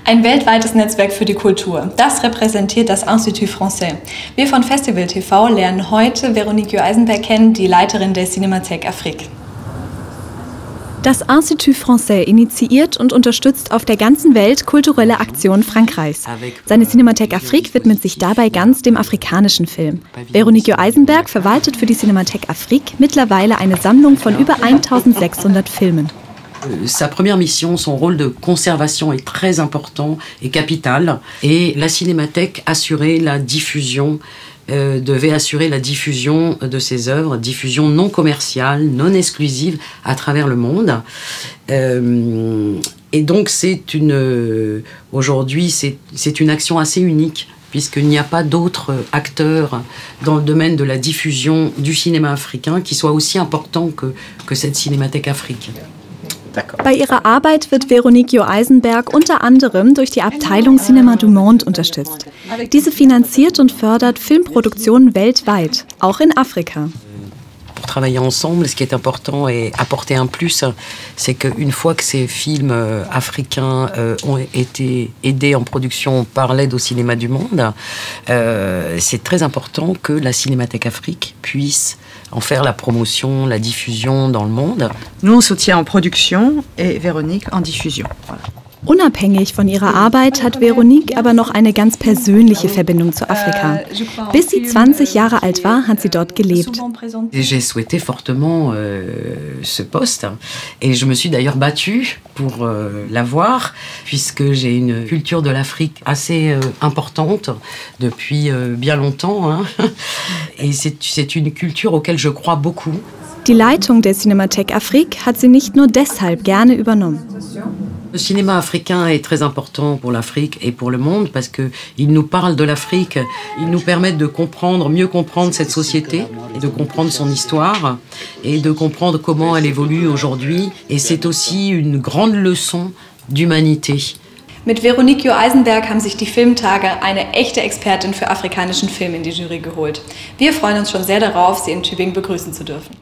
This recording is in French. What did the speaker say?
Ein weltweites Netzwerk für die Kultur. Das repräsentiert das Institut Français. Wir von Festival TV lernen heute Véronique Yoe-Eisenberg kennen, die Leiterin der Cinémathèque Afrique. Das Institut Français initiiert und unterstützt auf der ganzen Welt kulturelle Aktionen Frankreichs. Seine Cinémathèque Afrique widmet sich dabei ganz dem afrikanischen Film. Véronique Yoe-Eisenberg verwaltet für die Cinémathèque Afrique mittlerweile eine Sammlung von über 1600 Filmen. Sa première mission, son rôle de conservation est très important et capital. Et la Cinémathèque devait assurer la diffusion de ses œuvres, diffusion non commerciale, non exclusive à travers le monde. Et donc aujourd'hui, c'est une action assez unique, puisqu'il n'y a pas d'autres acteurs dans le domaine de la diffusion du cinéma africain qui soit aussi important que cette Cinémathèque Afrique. Bei ihrer Arbeit wird Véronique Yoe-Eisenberg unter anderem durch die Abteilung Cinéma du Monde unterstützt. Diese finanziert und fördert Filmproduktionen weltweit, auch in Afrika. Pour travailler ensemble, ce qui est important et apporter un plus, c'est qu'une fois que ces films africains ont été aidés en production par l'aide au cinéma du monde, c'est très important que la Cinémathèque Afrique puisse en faire la promotion, la diffusion dans le monde. Nous, on soutient en production et Véronique en diffusion. Voilà. Unabhängig von ihrer Arbeit hat Véronique aber noch eine ganz persönliche Verbindung zu Afrika. Bis sie 20 Jahre alt war, hat sie dort gelebt. J'ai souhaité fortement ce poste et je me suis d'ailleurs battue pour l'avoir, puisque j'ai une culture de l'Afrique assez importante depuis bien longtemps. Hein. Et c'est une culture auquel je crois beaucoup. Die Leitung der Cinémathèque Afrique hat sie nicht nur deshalb gerne übernommen. Le cinéma africain est très important pour l'Afrique et pour le monde parce qu'il nous parle de l'Afrique, il nous permet de comprendre, mieux comprendre cette société, et de comprendre son histoire et de comprendre comment elle évolue aujourd'hui. Et c'est aussi une grande leçon d'humanité. Mit Véronique Yoe-Eisenberg haben sich die Filmtage eine echte Expertin für afrikanischen Film in die Jury geholt. Wir freuen uns schon sehr darauf, sie in Tübingen begrüßen zu dürfen.